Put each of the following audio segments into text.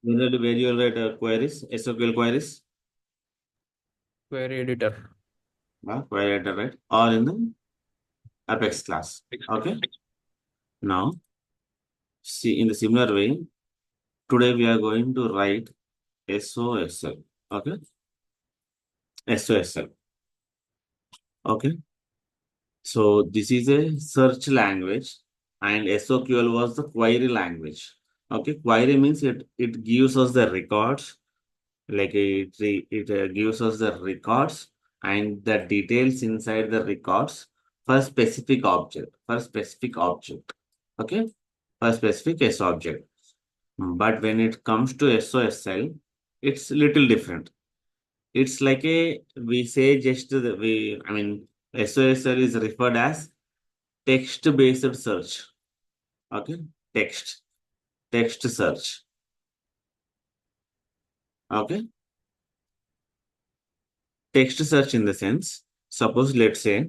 Where you will write queries, SQL queries, Query editor. query editor, right? Or in the Apex class. Okay. Now, see in the similar way, today we are going to write SOSL. Okay. SOSL. Okay. So this is a search language and SOQL was the query language. Okay. Query means it gives us the records, like it gives us the records and the details inside the records for specific object, okay, for specific S object. But when it comes to SOSL, it's little different. It's like a, we say just the, I mean, SOSL is referred as text based search. Okay, text, text search. Okay, text search in the sense, suppose let's say,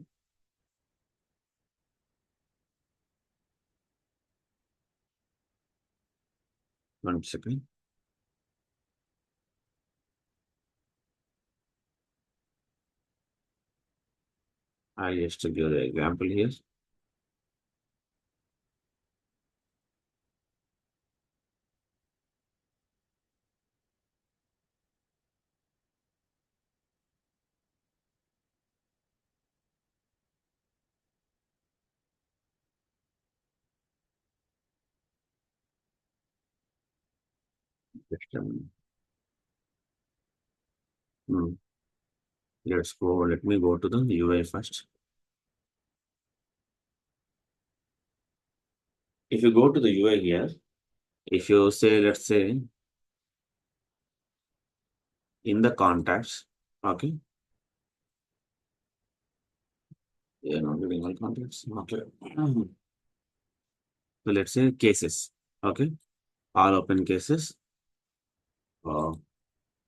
1 second. I just to give the example here. Just, hmm, let's go. Let me go to the UI first. If you go to the UI here, if you say, let's say, in the contacts, okay, yeah, not giving all contacts, okay. So let's say cases, okay, all open cases, uh,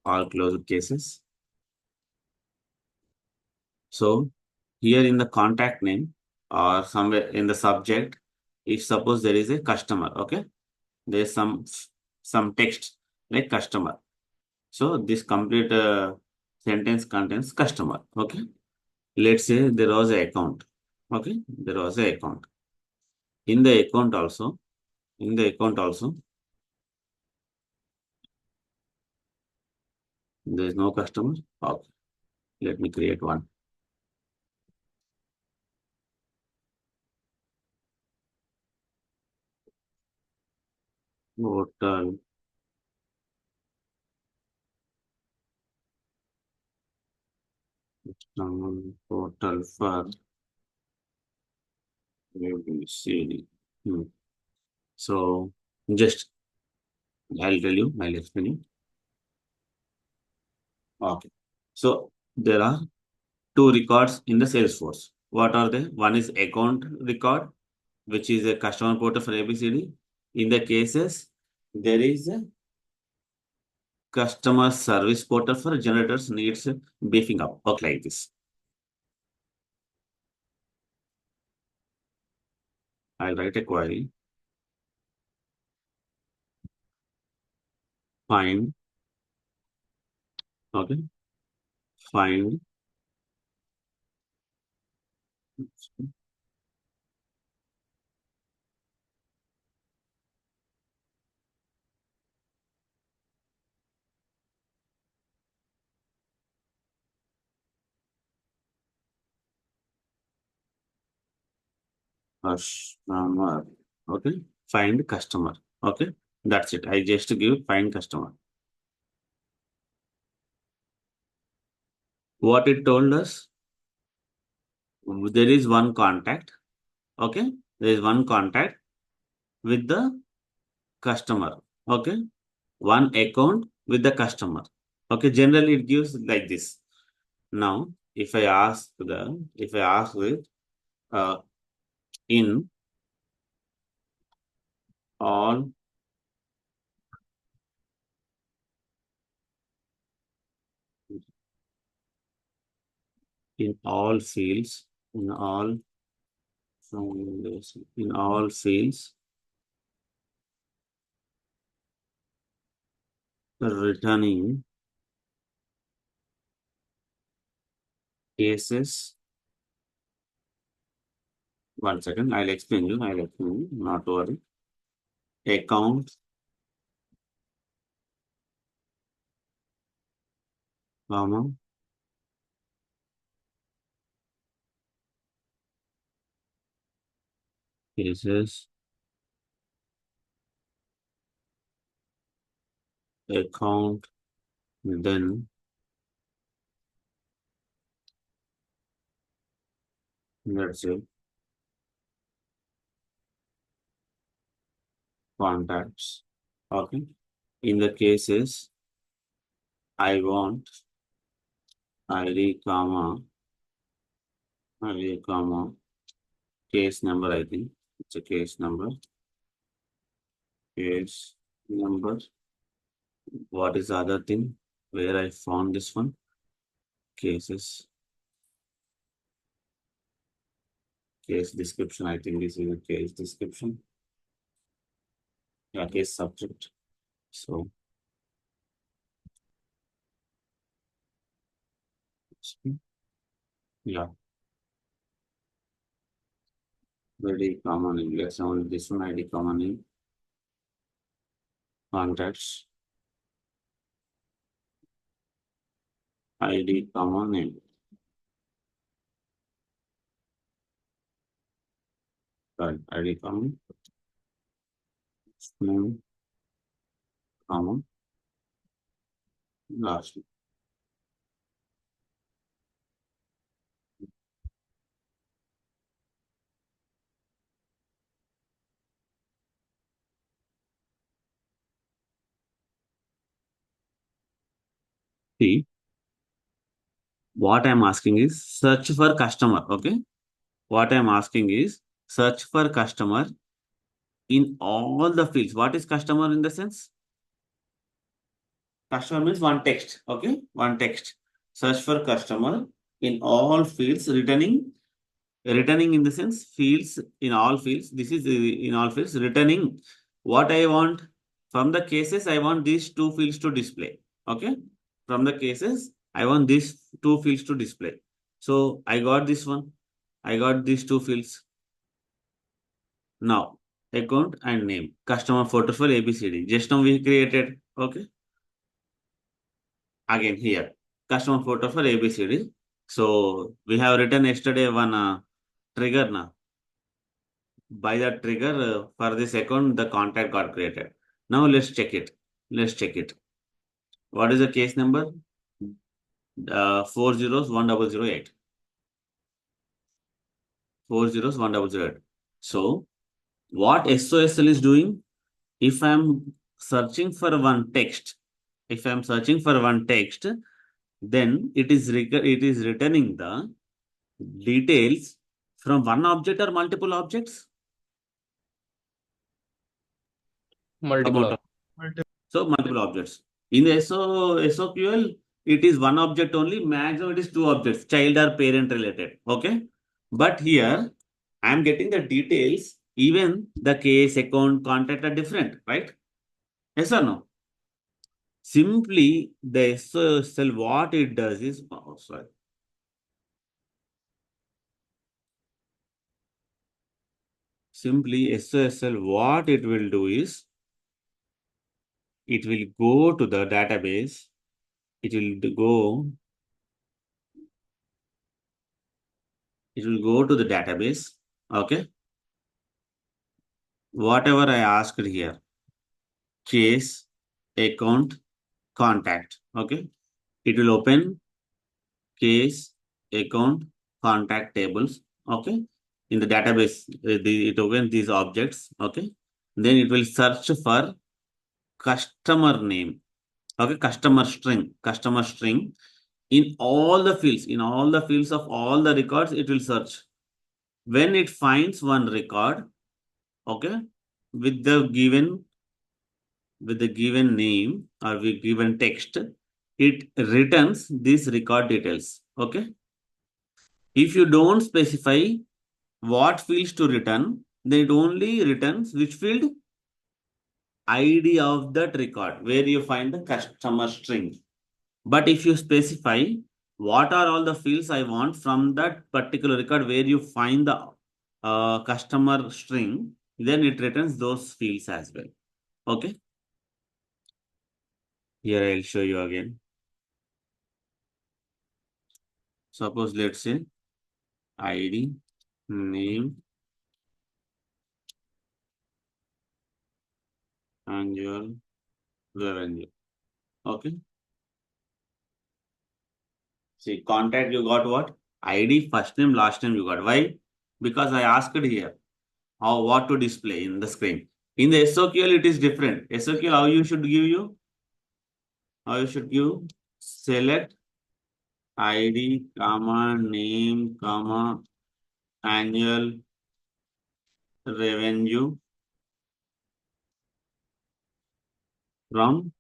all closed cases. So here in the contact name or somewhere in the subject, if suppose there is a customer, okay, there is some text like customer. So this complete sentence contains customer. Okay. Let's say there was a account. Okay. There was a account. In the account also, in the account also, there is no customer. Okay. Let me create one. Total. Total for ABCD. So just I'll tell you, I'll explain you. Okay. So there are two records in the Salesforce. What are they? One is account record, which is a customer portal for ABCD. In the cases, there is a customer service portal for generators needs beefing up. Okay, like this. I'll write a query. Find, okay, find customer. Okay, find customer. Okay, that's it. I just give find customer. What it told us, there is one contact. Okay, there is one contact with the customer. Okay, one account with the customer. Okay, generally it gives like this. Now, if I ask it, uh, in all in all fields, in all fields, returning cases. One second, I'll explain you. Not to worry. Account, comma, cases, account, then let's say contacts. Okay. In the cases, I want ID, comma, case number, I think. It's a case number. What is the other thing? Where I found this one? Cases, case description. I think this is a case description. Yeah, case subject. So, yeah, very common in yes, only this one ID common in contacts, ID common name, right? ID common name, common last. See, what I'm asking is search for customer. Okay, what I'm asking is search for customer in all the fields. What is customer in the sense? Customer means one text. Okay, one text. Search for customer in all fields, returning in the sense fields in all fields. This is in all fields returning what I want from the cases. I want these two fields to display. Okay, from the cases I want these two fields to display. So I got this one. I got these two fields. Now account and name, customer photo for ABCD. Just now we created. Okay, again here customer photo for ABCD. So we have written yesterday one trigger now. By that trigger for this account the contact got created. Now let's check it. What is the case number? 4 zeros 1008. 4 zeros 1008. So what SOSL is doing, if I'm searching for one text, then it is returning the details from one object or multiple objects. Multiple Promoter. of So multiple objects. In the SOQL, it is one object only. Maximum it is two objects, child or parent related. Okay. But here I am getting the details. Even the case, account, contact are different, right? Yes or no? Simply the SOSL what it does is sorry. Simply SOSL what it will do is it will go to the database. It will go. It will go to the database. Okay. Whatever I asked here, case, account, contact. Okay. It will open case, account, contact tables. Okay. In the database, it opens these objects. Okay. Then it will search for customer name. Okay. Customer string. In all the fields of all the records, it will search. When it finds one record, okay, with the given name or with given text, it returns these record details. Okay. If you don't specify what fields to return, then it only returns which field? ID of that record where you find the customer string. But if you specify what are all the fields I want from that particular record where you find the customer string, then it returns those fields as well. Okay. Here I'll show you again. Suppose let's say ID, name, annual revenue. Okay. See, contact you got what? ID, first name, last name you got. Why? Because I asked here how what to display in the screen. In the SOQL, it is different. SOQL, how you should give you? How you should give? Select ID, comma, name, comma, annual revenue from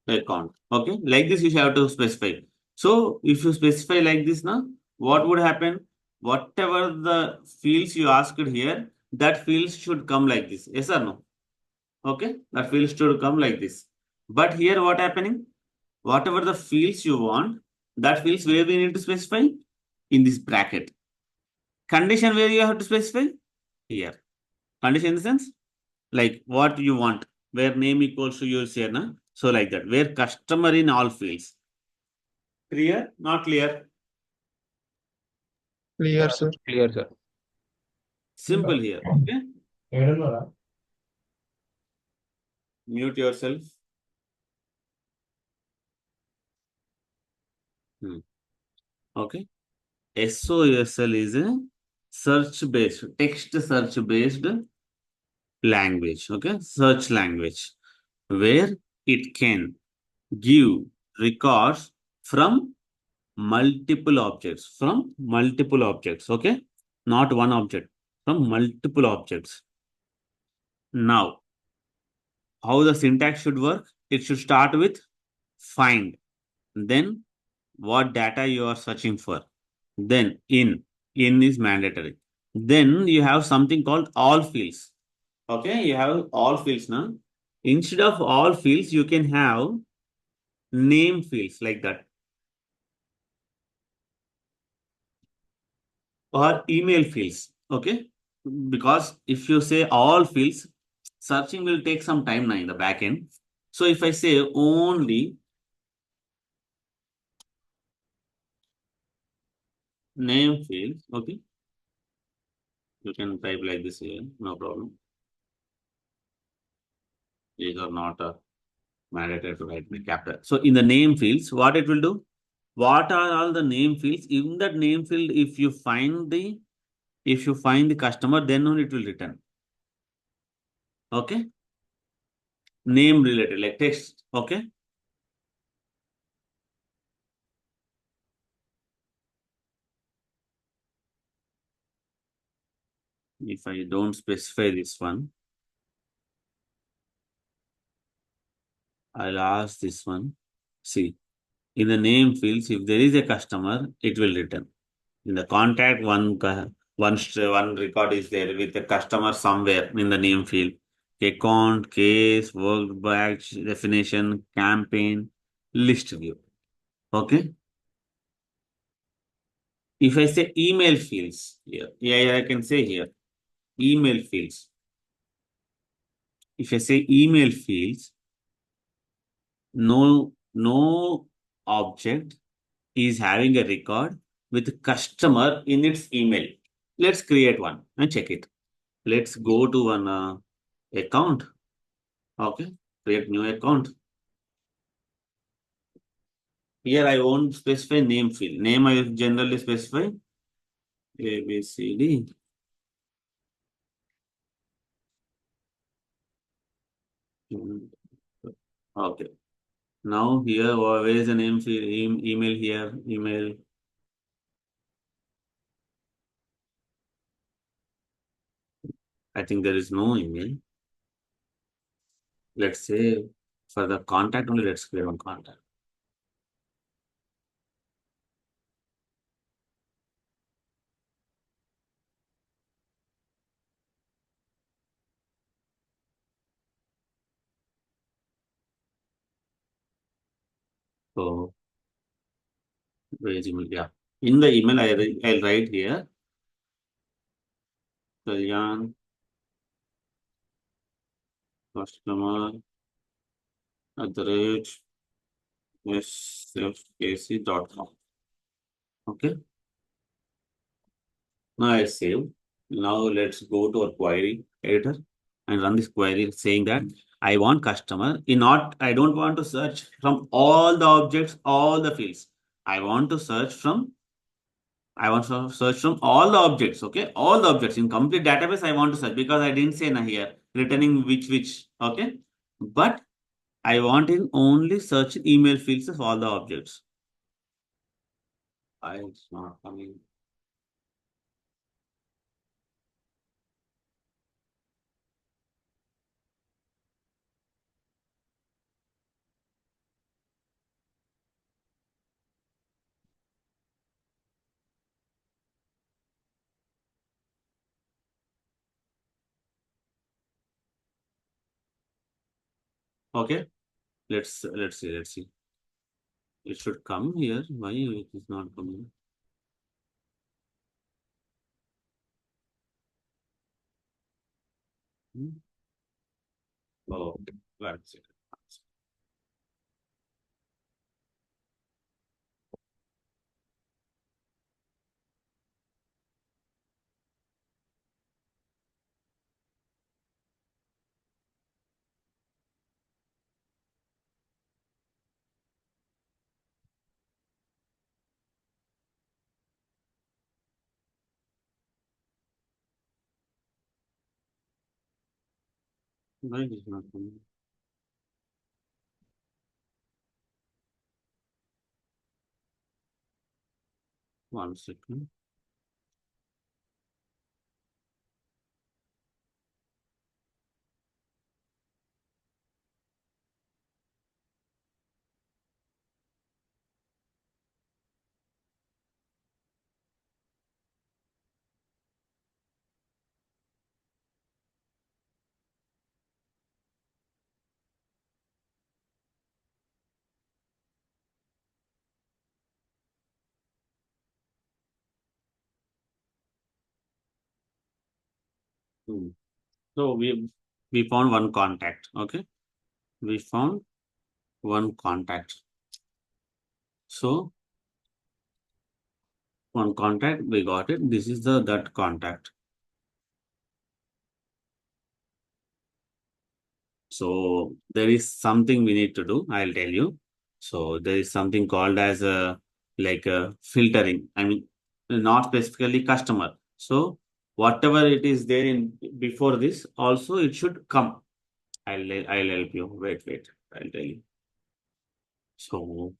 account. Okay, like this you have to specify. So if you specify like this now, what would happen? Whatever the fields you asked here, that fields should come like this. Yes or no? Okay, that fields should come like this. But here what happening? Whatever the fields you want, that fields where we need to specify in this bracket. Condition where you have to specify here. Condition in the sense like what you want, where name equals to your share, na? So like that, where customer in all fields. Clear? Not clear? Yeah, Clear, sir. clear, sir. Simple here. Okay. Mute yourself. Okay. SOSL is a search based, text search based language. Okay. Search language where it can give records from multiple objects. From multiple objects. Okay. Not one object. From multiple objects. Now, how the syntax should work? It should start with find. Then what data you are searching for. Then in is mandatory. Then you have something called all fields. Okay, you have all fields now. Instead of all fields, you can have name fields like that or email fields. Okay, because if you say all fields, searching will take some time now in the back end. So if I say only name fields, okay, you can type like this here, no problem. These are not mandatory to write in capital. So in the name fields, what it will do? What are all the name fields? In that name field, if you find the customer, then only it will return. Okay. Name related like text. Okay. If I don't specify this one, I'll ask this one. See, in the name fields, if there is a customer, it will return. In the contact, one record is there with the customer somewhere in the name field. Account, case, work batch, definition, campaign, list view. Okay. If I say email fields here, yeah, I can say here email fields. If I say email fields, no object is having a record with customer in its email. Let's create one and check it. Let's go to one account. Okay, create new account. Here I won't specify name field. Name I generally specify A, B, C, D. Okay. Now here, where is the name field? Email here, email. I think there is no email. Let's say for the contact only, let's create one contact. So, wage email, yeah. In the email, I'll write here, Kalyan, customer at the rate sfkc.com. Okay. Now I save. Now let's go to our query editor and run this query saying that I want customer. I don't want to search from all the objects, all the fields. I want to search from I want to search from all the objects, okay? All the objects in complete database I want to search because I didn't say na here returning which, okay? But I want in only search email fields of all the objects. I it's not coming. Okay, let's see. It should come here. Why it is not coming? Hmm? Oh, that's it. Why it is not coming? 1 second. Hmm. So we found one contact. Okay, we found one contact. So one contact we got it. This is the that contact. So there is something we need to do. I'll tell you. So there is something called as a like a filtering. I mean, not specifically customer. So whatever it is there in before this, also it should come. I'll help you. Wait. I'll tell you. So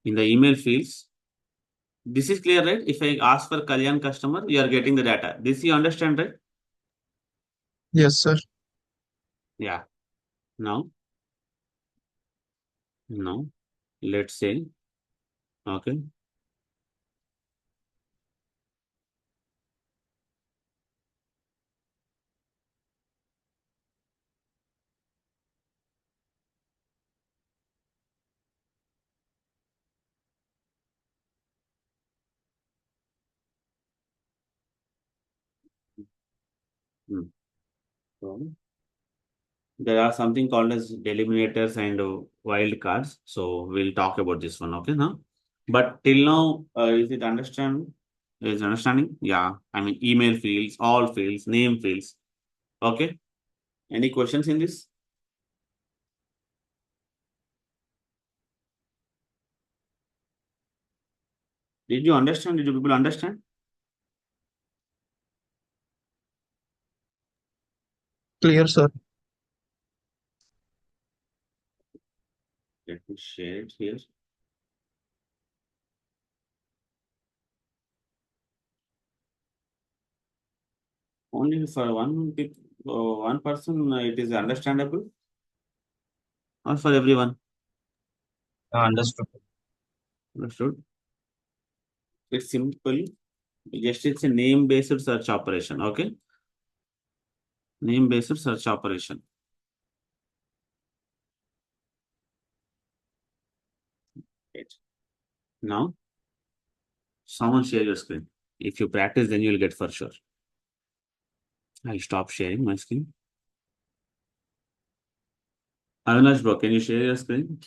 in the email fields, this is clear, right? If I ask for Kalyan customer, you are getting the data. This you understand, right? Yes, sir. Yeah. Now, now, let's say, okay. Hmm. So there are something called as delimiters and wild cards. So we'll talk about this one, okay? Now, but till now, is it understand? Is understanding? Yeah. I mean, email fields, all fields, name fields. Okay. Any questions in this? Did you understand? Did you people understand? Clear, sir. Let me share it here. Only for one person, it is understandable, or for everyone. Understood. Understood? It's simple. Just it's a name-based search operation. Okay, name-based search operation. Now, someone share your screen. If you practice, then you'll get for sure. I'll stop sharing my screen. Avinash bro, can you share your screen?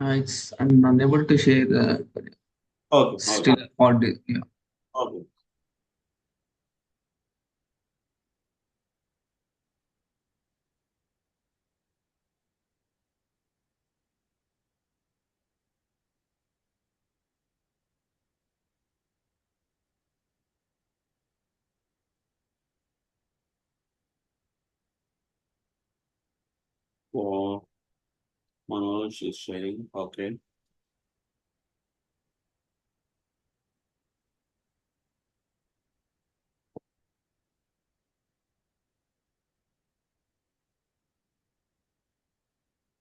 I'm unable to share the Okay, okay, still audio. Yeah. okay. Oh, Manoj is sharing. Okay.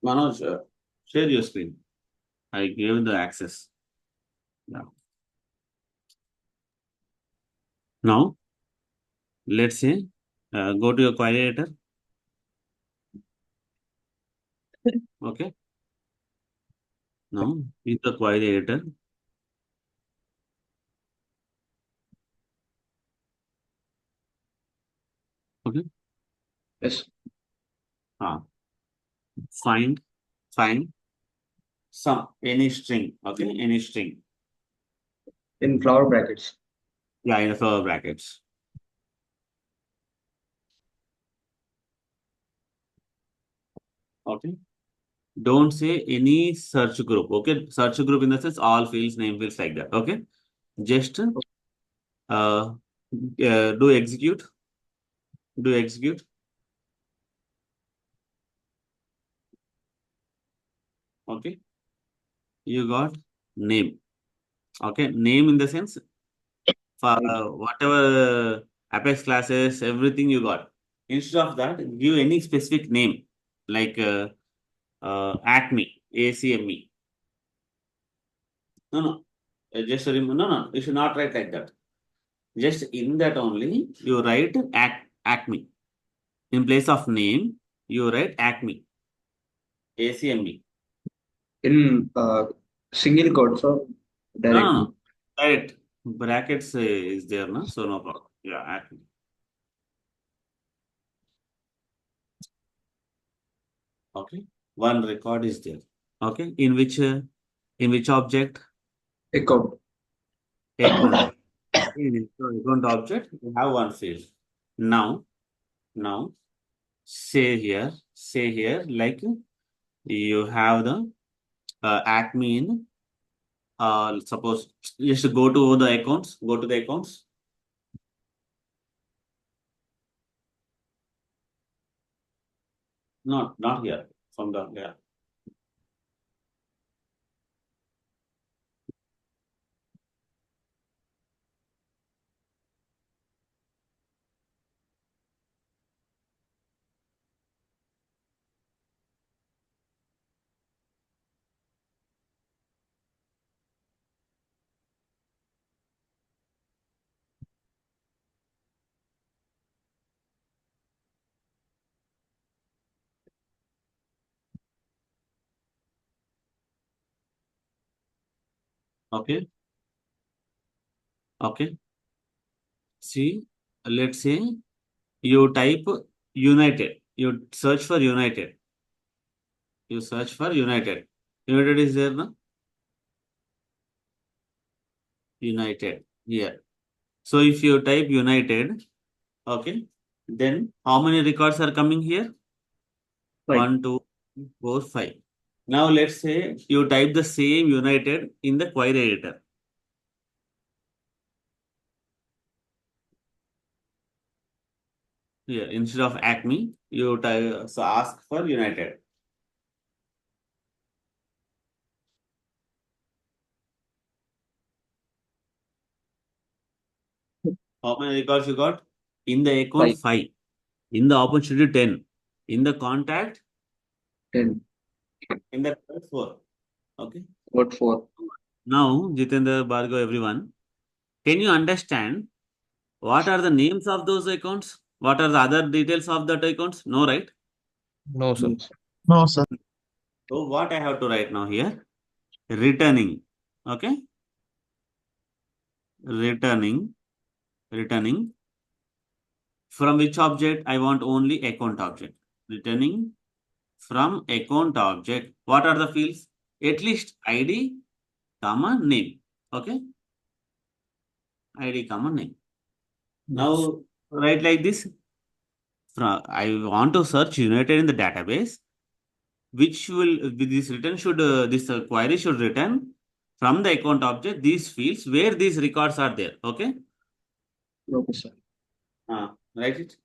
Manoj, share your screen. I gave the access. Yeah. Now, let's say, go to your query editor. Okay. Now, in the query editor, okay. Yes. Ah, find, find some any string. Okay, any string. In flower brackets. Yeah, in the flower brackets. Okay. Don't say any search group. Okay, search group in the sense all fields, name fields like that. Okay, just do execute. Do execute. Okay, you got name. Okay, name in the sense for Right. whatever Apex classes, everything you got. Instead of that, give any specific name like Acme, ACME. No, no, just remember. No, no, you should not write like that. Just in that only, you write Acme. In place of name, you write Acme, ACME. In single quote, so No, no, directly. no. Right. Brackets is there, no? So no problem. Yeah, Acme. Okay. One record is there. Okay. In which object? Echo. Account. Okay. In account object, you have one field. Now, now, say here, like you have the Acme in, suppose, just go to the accounts, go to the accounts. Not here. From the, yeah. Okay. Okay. See, let's say you type United. You search for United. You search for United. United is there, no? United. Here. So if you type United, okay, then how many records are coming here? Right. One, two, three, four, five. Now let's say you type the same United in the query editor. Here, instead of Acme, you type, so ask for United. How many records you got? In the account, Five. 5. In the opportunity, 10. In the contact, 10. in the code, 4. Okay. What for? Now, Jitendra, Bhargav, everyone, can you understand? What are the names of those accounts? What are the other details of that accounts? No, right? No, sir. Yes. No, sir. So what I have to write now here? Returning. Okay? Returning. Returning. From which object? I want only account object. Returning from account object. What are the fields? At least ID, comma, name. Okay? ID, comma, name. Yes. Now, write like this. I want to search United in the database, which will this return should this query should return from the account object these fields where these records are there. Okay, Okay, sir. write it.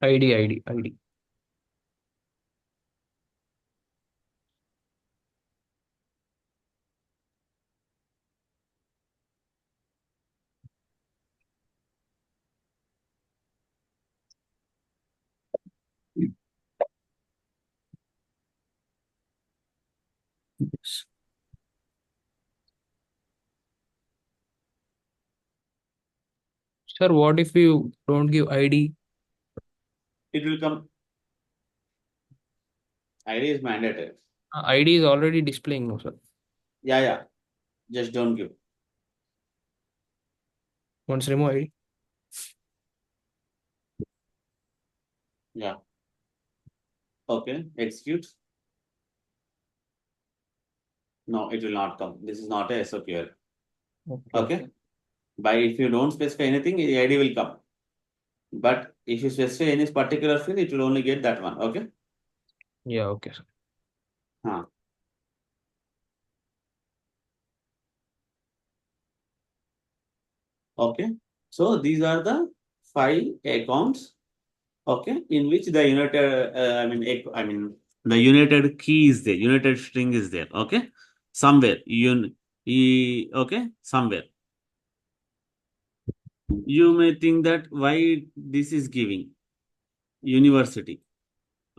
ID. Yes. Sir, what if you don't give ID? It will come. ID is mandatory. ID is already displaying, no, sir. Yeah, yeah. Just don't give. Once remove ID. Yeah. Okay. Execute. No, it will not come. This is not a SOQL. Okay. Okay. By if you don't specify anything, the ID will come. But if you specify any particular field, it will only get that one. Okay. Yeah, okay, sir. Huh. Okay. So these are the 5 accounts. Okay, in which the united, I mean, the united key is there, united string is there. Okay, somewhere okay, somewhere. You may think that why this is giving university.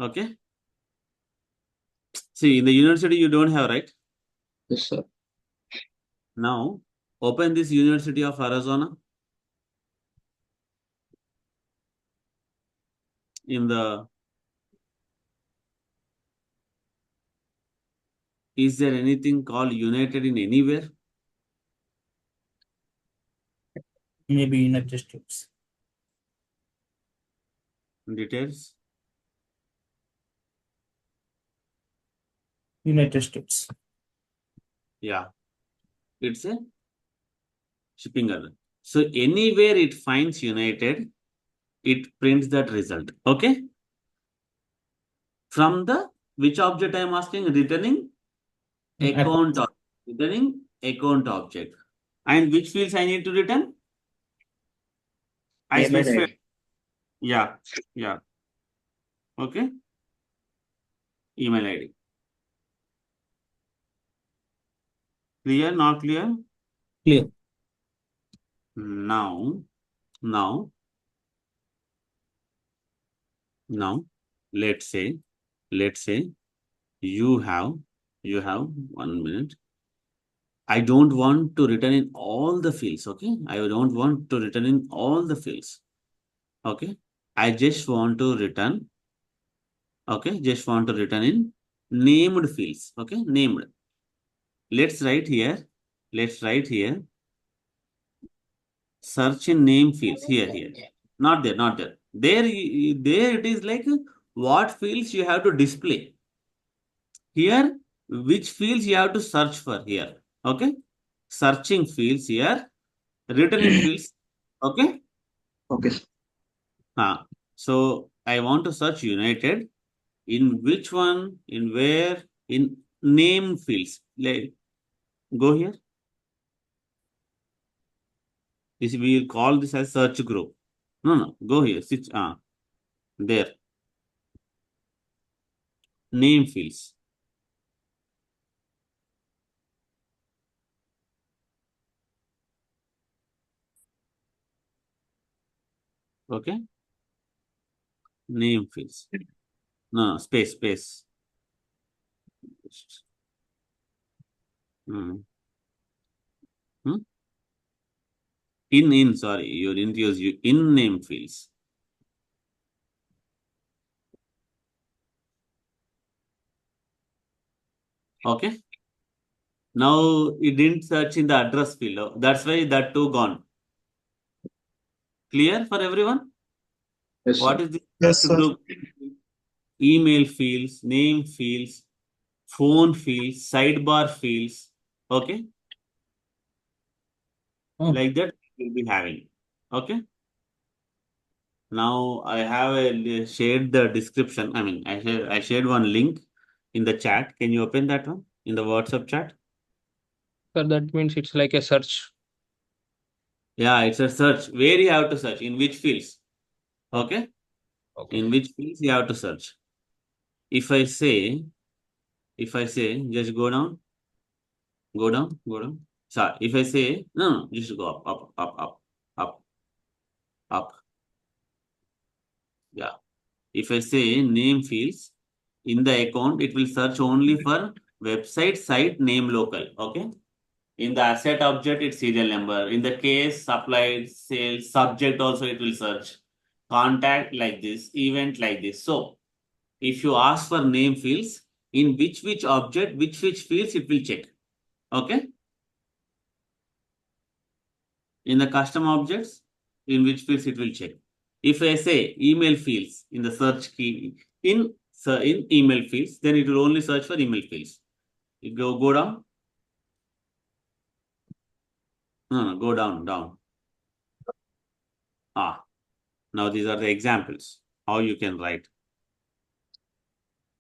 Okay, see in the university you don't have, right? Yes, sir. Now open this University of Arizona in the. Is there anything called United in anywhere? Maybe United States. Details. United States. Yeah, it's a shipping error. So anywhere it finds United, it prints that result. Okay. From the which object I am asking? Returning account object. Returning account object. And which fields I need to return? I Email specify. ID. Yeah. Yeah. Okay. Email ID. Clear? Not clear? Clear. Now, now, now, let's say, let's say you have, you have 1 minute. I don't want to return in all the fields. Okay. I don't want to return in all the fields. Okay. I just want to return. Okay. Just want to return in named fields. Okay. Named. Let's write here. Let's write here. Search in name fields. Here. Not there. Not there. There it is like what fields you have to display. Here, which fields you have to search for here. Okay. Searching fields here. Returning fields. Okay. Okay, sir. So I want to search United in which one, in where, in name fields. Like, go here. This we will call this as search group. No. Go here. Switch. There. Name fields. Okay. Name fields. No, space. Hmm. Hmm? Sorry, you didn't use in name fields. Okay. Now it didn't search in the address field. That's why that too gone. Clear for everyone? Yes, sir. What is the Yes, first sir. group? Email fields, name fields, phone fields, sidebar fields. Okay. Oh, Like that we'll be having. Okay. Now I have shared the description. I mean, I shared one link in the chat. Can you open that one in the WhatsApp chat? Sir, that means it's like a search. Yeah, it's a search. Where you have to search? In which fields? Okay. Okay. In which fields you have to search? If I say, just go down. So if I say no, just go up, up. Yeah. If I say name fields in the account, it will search only for website, site, name, local. Okay. In the asset object, it's serial number. In the case, supplied, sales, subject also it will search. Contact like this, event like this. So if you ask for name fields, in which object, which fields it will check. Okay. In the custom objects, in which fields it will check. If I say email fields in the search key in email fields, then it will only search for email fields. You go down. No, go down. Now these are the examples how you can write.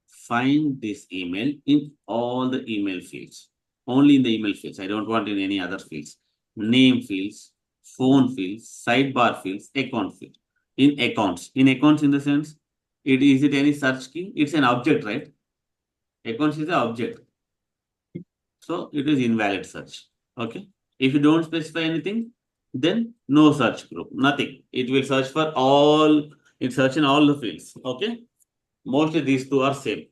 Find this email in all the email fields. Only in the email fields. I don't want in any other fields. Name fields, phone fields, sidebar fields, account field. In accounts. In accounts in the sense, is it any search key? It's an object, right? Accounts is an object. So it is invalid search. Okay. If you don't specify anything, then no search group. Nothing. It will search for all, it search in all the fields. Okay. Mostly these two are same.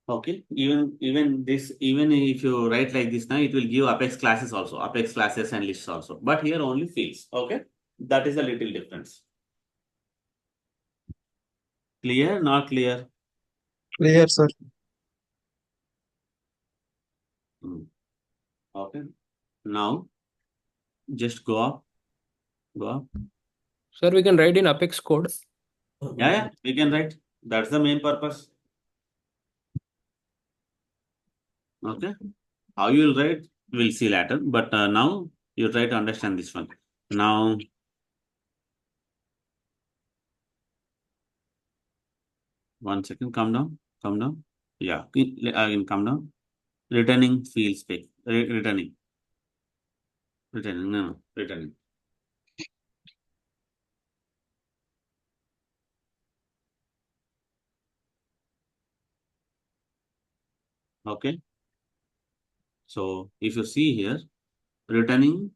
Okay, even if you write like this now, it will give Apex classes also, Apex classes and lists also. But here only fields. Okay, that is a little difference. Clear? Not clear? Clear, sir. Okay. Now just go up. Sir, we can write in Apex code. Yeah, we can write. That's the main purpose. Okay. How you will write, we'll see later. But now you try to understand this one. Now, one second, calm down. Yeah, again, calm down. Returning field spec. Returning. No, returning. Okay. So if you see here, returning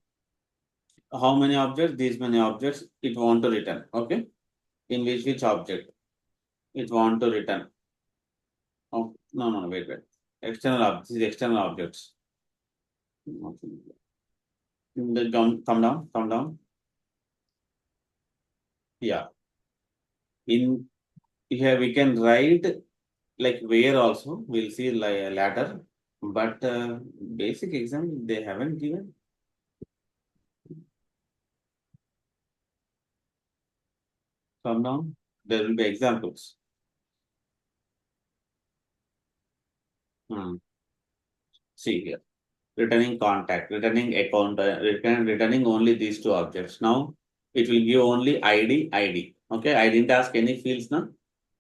how many objects, these many objects it want to return. Okay. In which object it want to return. Oh, no, wait. This is external objects. Come down. Yeah. In here we can write like where also we'll see later, but basic exam they haven't given. Come down. There will be examples. See here. Returning contact, returning account, returning only these two objects. Now it will give only ID. Okay, I didn't ask any fields now.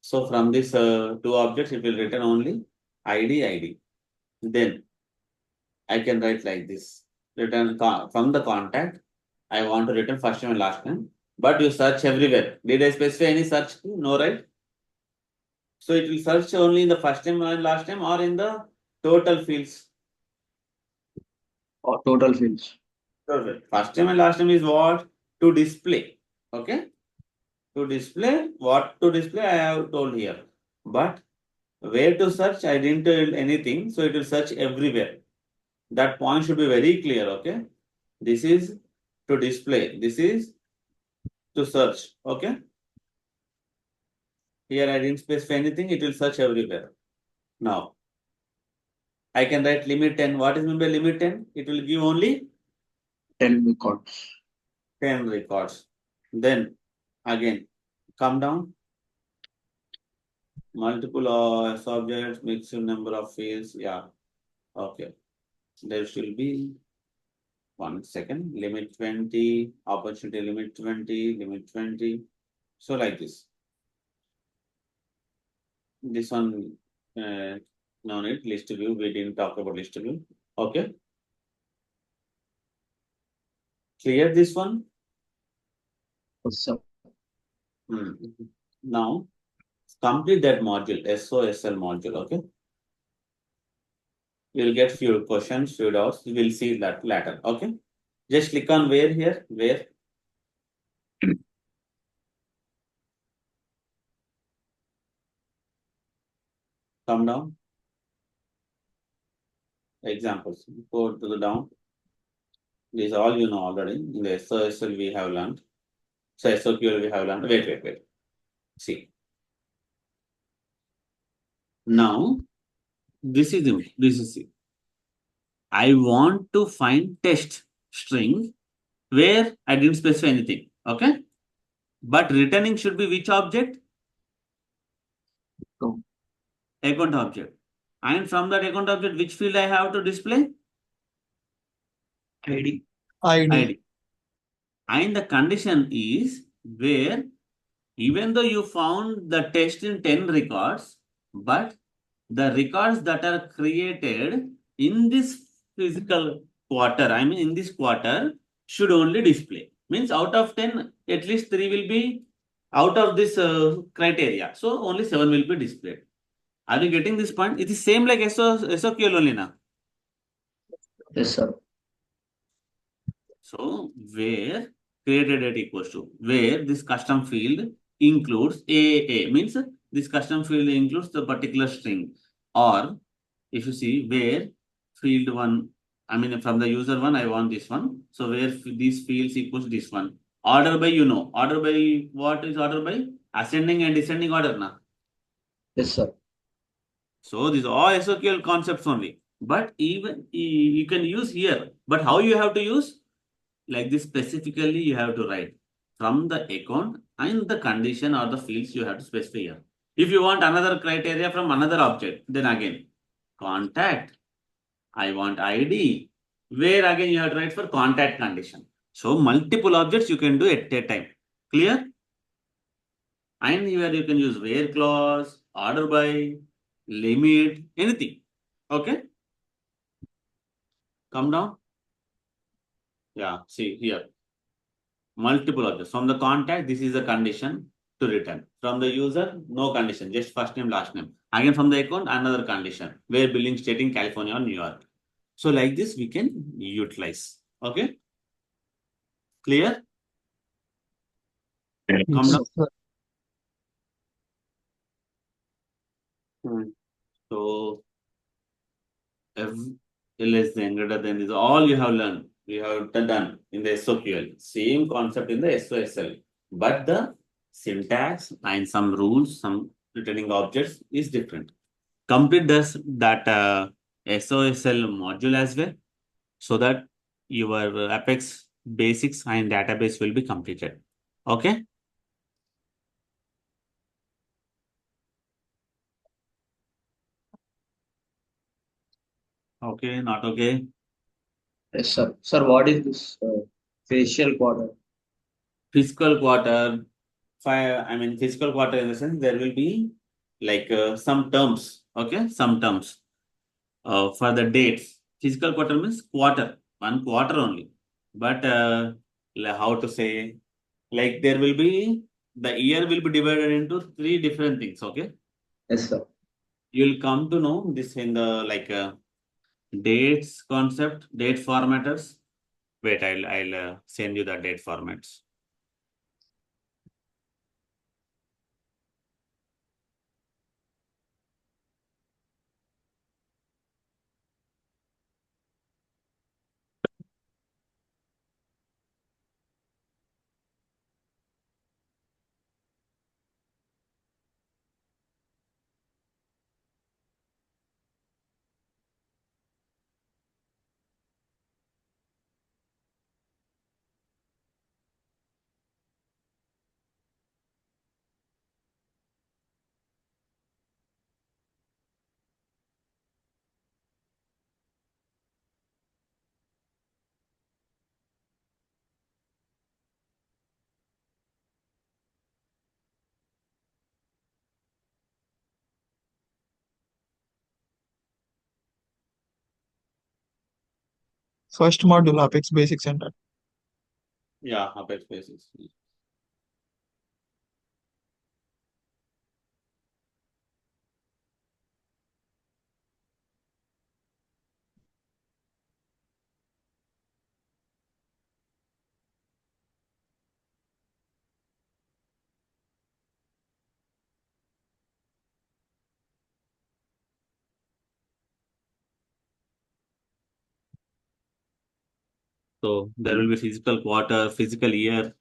So from this two objects, it will return only ID. Then I can write like this. Return from the contact. I want to return first name and last name. But you search everywhere. Did I specify any search key? No, right? So it will search only in the first name and last name or in the total fields. Or total fields. Total. First name and last name is what? to display. Okay. To display, what to display I have told here. But where to search, I didn't tell anything. So it will search everywhere. That point should be very clear. Okay. This is to display. This is to search. Okay. Here I didn't specify anything. It will search everywhere. Now I can write limit 10. What is meant by limit 10? It will give only 10 records. 10 records. Then again, come down. Multiple subjects, mixed number of fields. Yeah. Okay. There should be 1 second. Limit 20, opportunity limit 20, limit 20. So like this. This one, no need, list view. We didn't talk about list view. Okay. Clear this one? Yes, sir. Now, complete that module, SOSL module, okay? You'll get few questions, few doubts. We'll see that later, okay? Just click on where here, where. Come down. Examples, go to the down. These all you know already. In the SOSL we have learned. So SOQL we have learned. Wait. See. Now, this is it. I want to find test string where I didn't specify anything. Okay. But returning should be which object? No. Account object. And from that account object, which field I have to display? ID. ID. And the condition is where even though you found the test in 10 records, but the records that are created in this physical quarter, I mean in this quarter, should only display. Means out of 10, at least 3 will be out of this criteria. So only 7 will be displayed. Are you getting this point? It is same like SOQL only now. Yes, sir. So where created data equals to where this custom field includes AA means this custom field includes the particular string, or if you see where field one, I mean from the user one I want this one. So where these fields equals this one. Order by order by what is order by ascending and descending order now. Yes, sir. So these are all SOQL concepts only. But even you can use here. But how you have to use? Like this specifically you have to write from the account and the condition or the fields you have to specify here. If you want another criteria from another object, then again contact, I want ID, where again you have to write for contact condition. So multiple objects you can do at a time. Clear? And here you can use where clause, order by, limit, anything. Okay? Come down. Yeah, see here. Multiple objects. From the contact, this is the condition to return. From the user, no condition, just first name, last name. Again, from the account, another condition, where billing state in California or New York. So like this, we can utilize. Okay? Clear? Come Yes, down. sir. So, F less than, greater than is all you have learned. We have done in the SOQL. Same concept in the SOSL. But the syntax and some rules, some returning objects is different. Complete that SOSL module as well, so that your Apex basics and database will be completed. Okay. Okay, not okay. Yes, sir. Sir, what is this facial quarter? Fiscal quarter, fiscal quarter in the sense there will be like some terms. Okay, some terms for the dates. Fiscal quarter means quarter, 1 quarter only. But how to say, like there will be, the year will be divided into 3 different things. Okay. Yes, sir. You'll come to know this in the like dates concept, date formatters. Wait, I'll send you the date formats. First module, Apex Basics Center. Yeah, Apex Basics. So there will be physical quarter, physical year.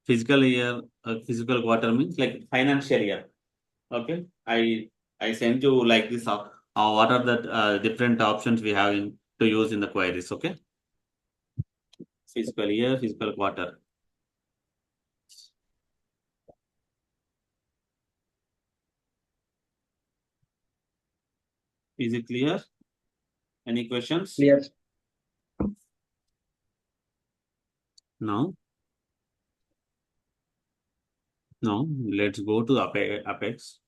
Physical quarter means like financial year. Okay, I send you like this. What are the different options we have to use in the queries? Okay, physical year, physical quarter. Is it clear? Any questions? Clear. No. No. Let's go to Apex.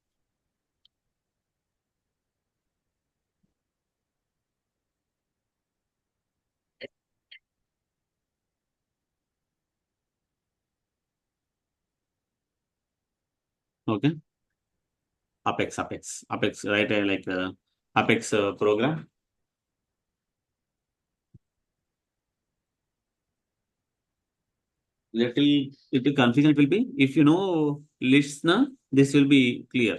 Okay. Apex, right? Like Apex program. Little confusion it will be. If you know listener, this will be clear.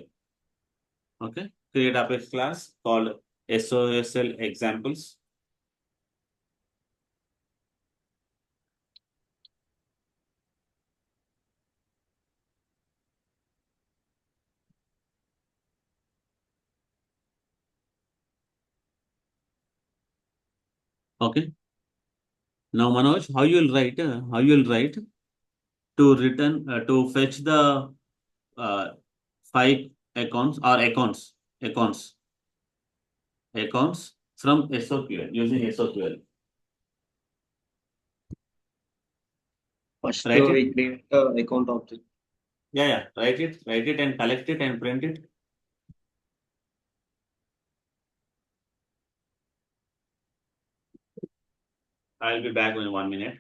Okay. Create Apex class called SOSL examples. Okay. Now Manoj, how you will write? How you will write to return to fetch the uh, five accounts from SOQL using SOQL. First, Write it. we create a account object. Yeah. Write it and collect it and print it. I'll be back in 1 minute.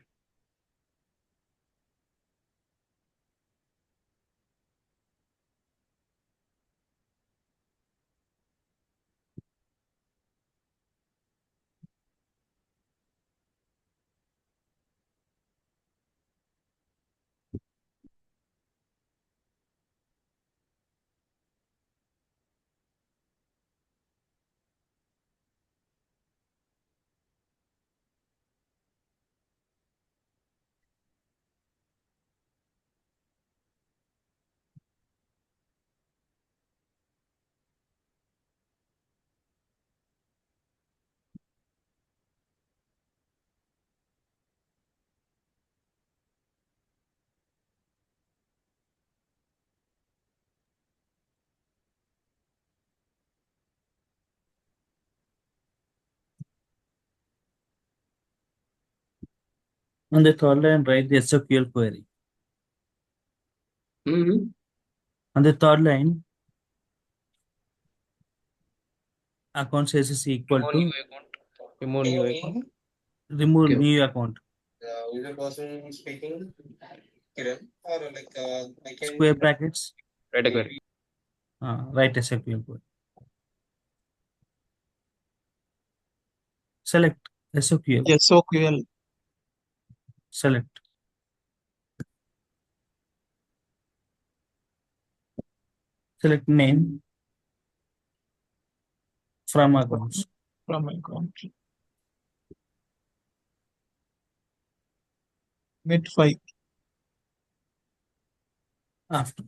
On the third line, write the SOQL query. Mm-hmm. On the third line, account size is equal to Remove new account. remove Okay. new account. Is the person speaking Kiran or like I can Square brackets. Write a query. Write SOQL query. Select SOQL. SOQL. Select. Select name from accounts. From account. Mid 5. After.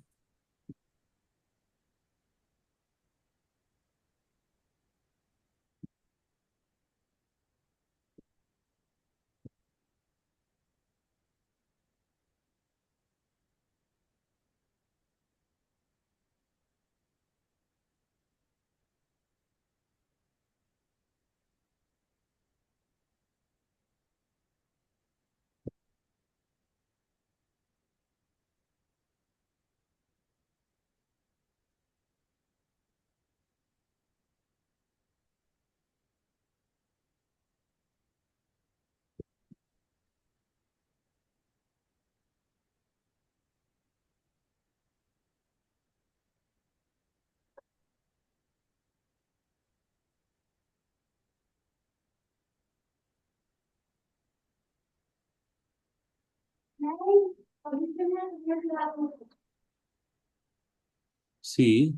See,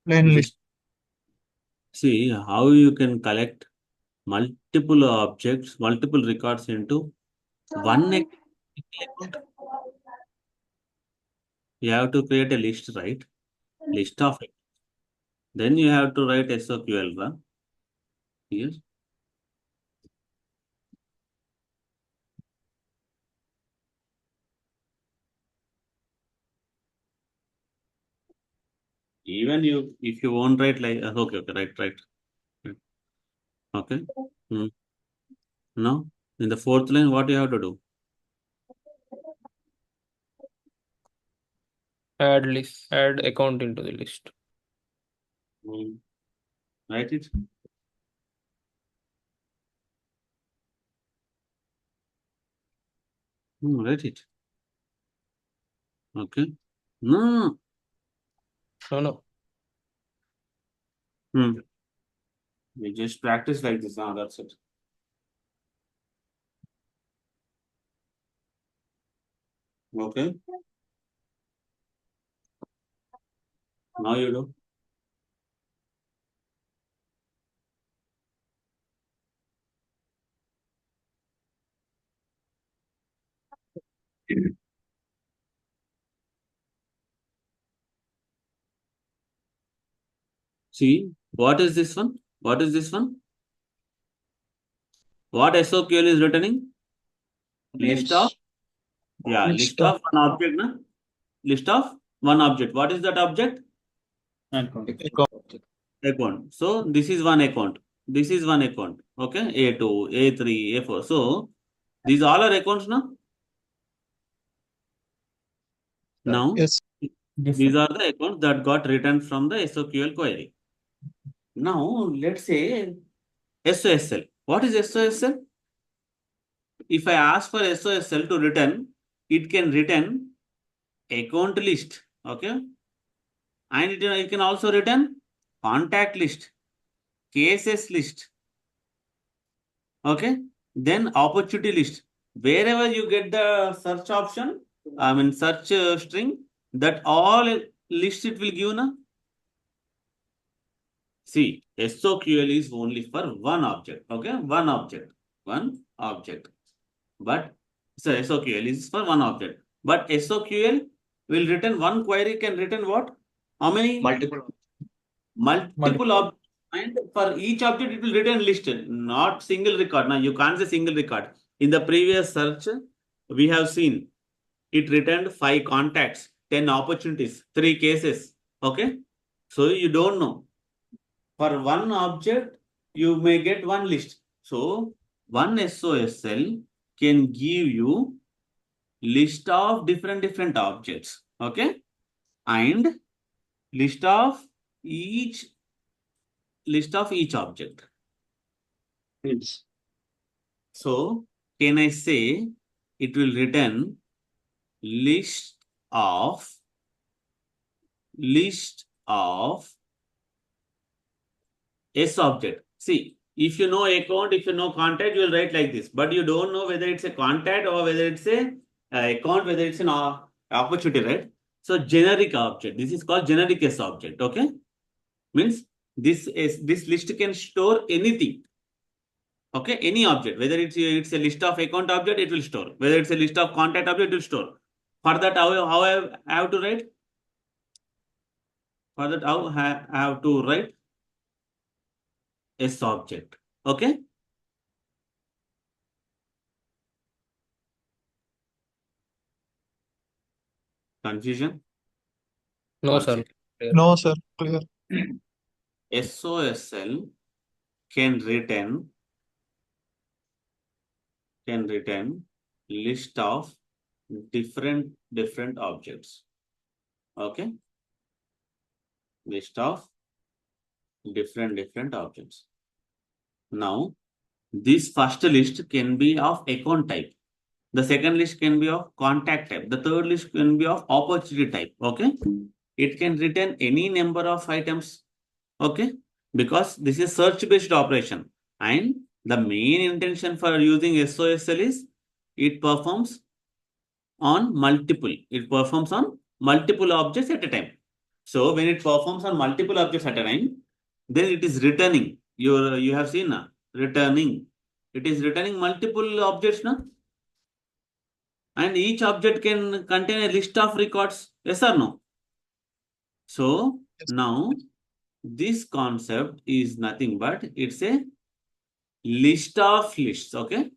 Plain list. just see how you can collect multiple objects, multiple records into one account. You have to create a list, right? List of it. Then you have to write SOQL, right? Yes. Even you, if you won't write like, okay, right. Okay. Hmm. Now, in the fourth line, what you have to do? Add account into the list. Hmm. Write it. Write it. Okay. No. No. Hmm. You just practice like this. That's it. Okay. Now you do. See, what is this one? What is this one? What SOQL is returning? List of, Names. list of one object, na? List of one object. What is that object? Account. Account. So this is one account. This is one account. Okay. A2, A3, A4. So these all are accounts now. Now Yes. these are the accounts that got written from the SOQL query. Now let's say SOSL. What is SOSL? If I ask for SOSL to return, it can return account list. Okay. And it can also return contact list, cases list. Okay. Then opportunity list. Wherever you get the search option, search string, that all list it will give na. See, SOQL is only for one object. Okay, one object. But so SOQL is for one object. But SOQL will return one query can return what? How many? Multiple. Multiple objects. And for each object, it will return listed, not single record. Now you can't say single record. In the previous search, we have seen it returned 5 contacts, 10 opportunities, 3 cases. Okay. So you don't know. For one object, you may get one list. So one SOSL can give you list of different objects. Okay. And list of each object. Yes. So can I say it will return list of S object. See, if you know account, if you know contact, you will write like this. But you don't know whether it's a contact or whether it's a account, whether it's an opportunity, right? So generic object. This is called generic S object. Okay, means this list can store anything. Okay, any object, whether it's a list of account object, it will store. Whether it's a list of contact object, it will store. For that, how I have to write? For that, how I have to write S object. Okay. Confusion? No, One sir. second. Clear. No, sir. Clear. SOSL can return list of different objects. Okay, list of different objects. Now this first list can be of account type. The second list can be of contact type. The third list can be of opportunity type. Okay, it can return any number of items. Okay, because this is search based operation, and the main intention for using SOSL is it performs on multiple. It performs on multiple objects at a time. So when it performs on multiple objects at a time, then it is returning. You have seen returning. It is returning multiple objects now, and each object can contain a list of records. Yes or no? So now this concept is nothing but it's a list of lists. Okay,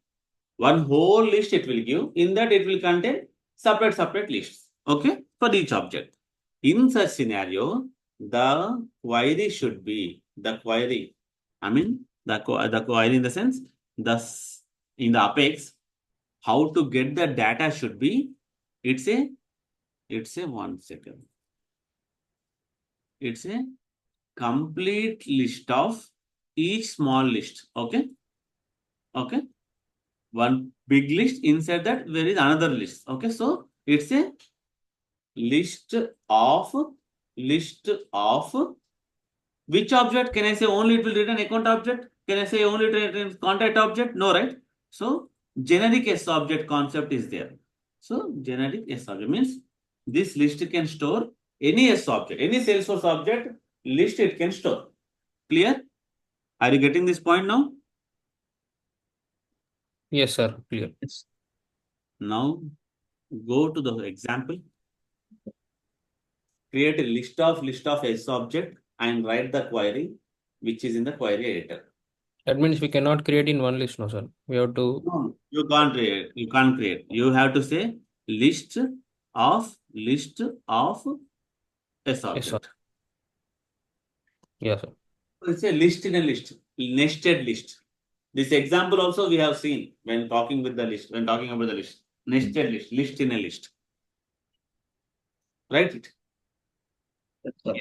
one whole list it will give. In that it will contain separate lists. Okay, for each object. In such scenario, the query should be the query. I mean the query in the sense thus in the apex how to get the data should be it's a 1 second. It's a complete list of each small list. Okay. Okay. One big list, inside that there is another list. Okay. So it's a list of list of which object. Can I say only it will return account object? Can I say only it will return contact object? No, right? So generic S object concept is there. So generic S object means this list can store any S object, any Salesforce object list it can store. Clear? Are you getting this point now? Yes, sir. Clear. Now go to the example. Create a list of S object and write the query which is in the query editor. That means we cannot create in one list, no, sir. We have to. No, you can't create. You can't create. You have to say list of S Yes, sir. object. Yes, sir. It's a list in a list, nested list. This example also we have seen when talking with the list, when talking about the list. Nested list in a list. Write it. Yes, sir.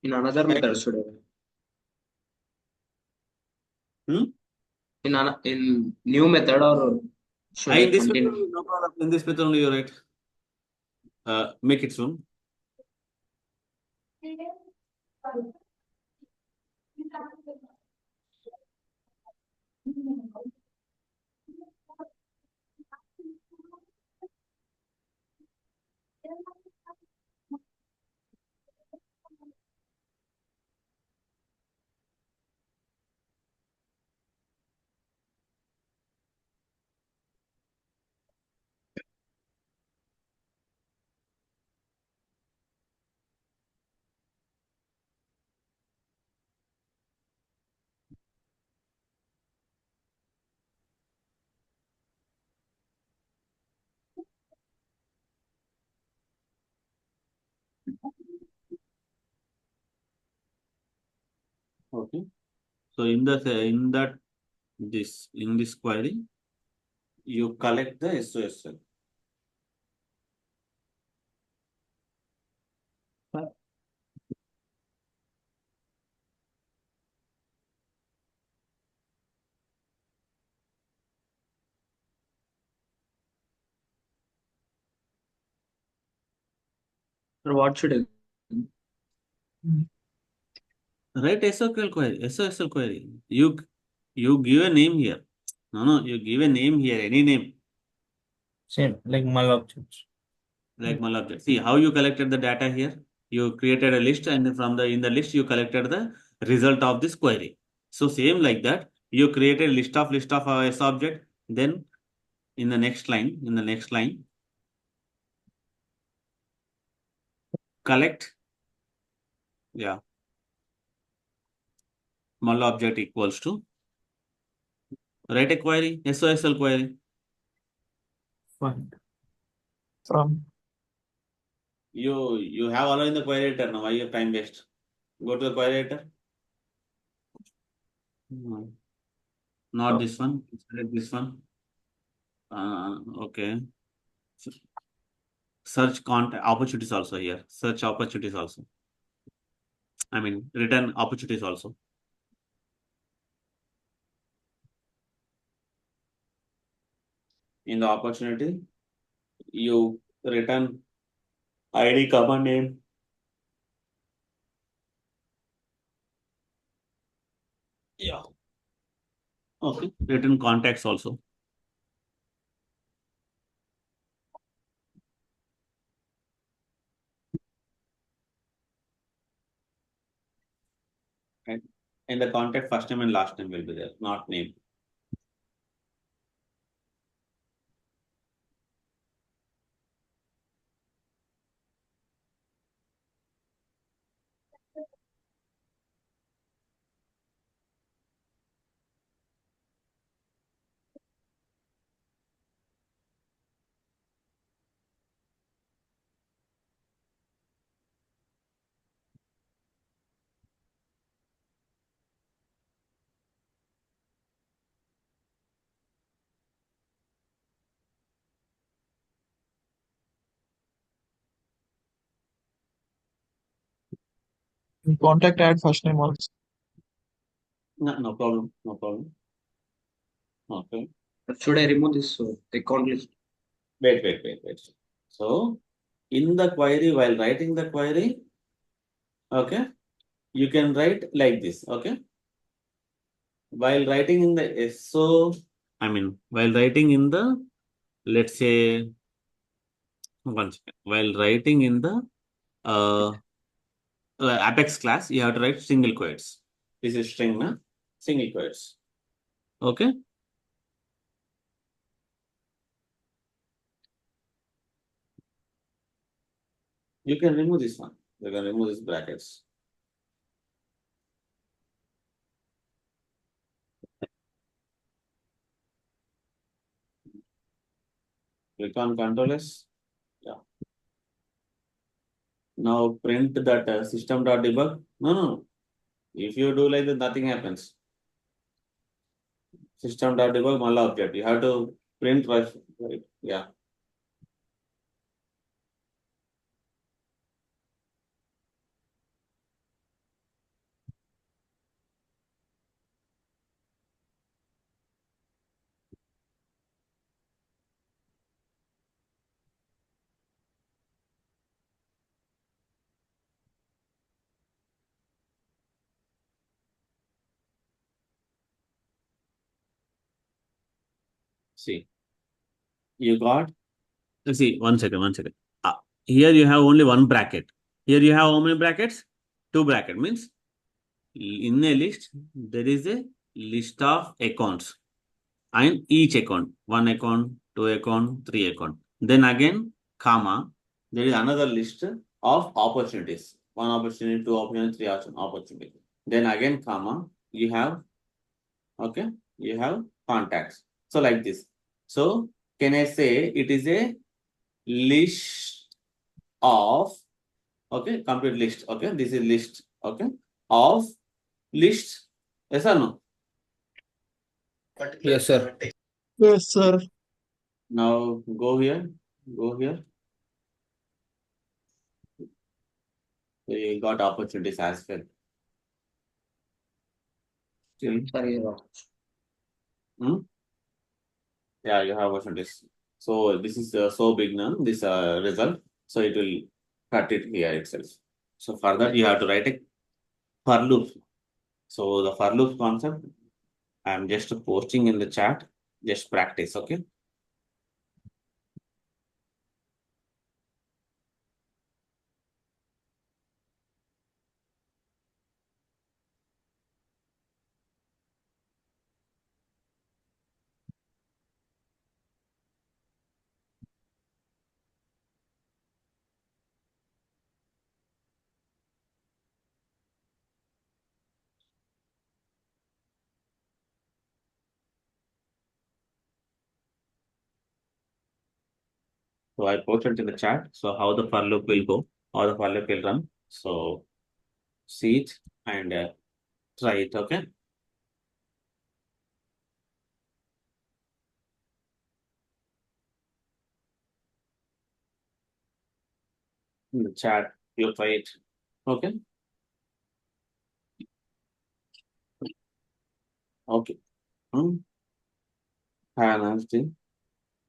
In another method, should I? Hmm? In new method or should I In this method, continue? no problem. In this method only you write. Make it soon. Okay. So in this query, you collect the SOSL. Or what should I? Write SOSL query. You give a name here. No, you give a name here, any name. Same like null objects. Like null object. See how you collected the data here. You created a list, and from in the list you collected the result of this query. So same like that, you created a list of S object. Then in the next line, collect. Yeah. Null object equals to write a query, SOSL query. Find From You have already in the query editor now. Why you have time waste? Go to the query editor. No, not Oh. this one. Select this one. Okay. Search content opportunities also here. Search opportunities also. I mean, return opportunities also. In the opportunity, you return ID, command name. Yeah. Okay, written contacts also. Right. In the contact, first name and last name will be there, not name. In contact, add first name also. No, no problem, no problem. Okay. Should I remove this account list? Wait. So, in the query, while writing the query, okay, you can write like this, okay? While writing in the while writing in the, let's say, one second, while writing in the uh, Apex class, you have to write single quotes. This is string, na? Single quotes. Okay. You can remove this one. You can remove these brackets. Click on Control S. Yeah. Now print that system.debug. No. If you do like that, nothing happens. System.debug, malla object. You have to print right. Yeah. See, you got. See, one second. Here you have only one bracket. Here you have how many brackets? Two bracket means in a list there is a list of accounts and each account, one account, two account, three account. Then again, comma, there is another list of opportunities. One opportunity, two opportunity, three opportunity. Then again, comma, you have, okay, you have contacts. So like this. So can I say it is a list of, okay, complete list. Okay, this is list, okay, of list. Yes or no? Yes, sir. Yes, sir. Now go here, go here. So you got opportunities as well. Still, Sorry, wrong. hmm? Yeah, you have opportunities. So this is so big now, this result. So it will cut it here itself. So for that, you have to write a for loop. So the for loop concept, I'm just posting in the chat, just practice, okay? So I posted in the chat. So how the for loop will go, how the for loop will run. So see it and try it, okay? In the chat, you try it, okay? Okay. Hmm. Have a nice day.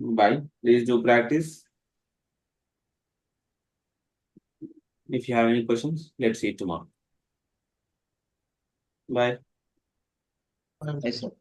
Bye. Please do practice. If you have any questions, let's see tomorrow. Bye. Yes, sir.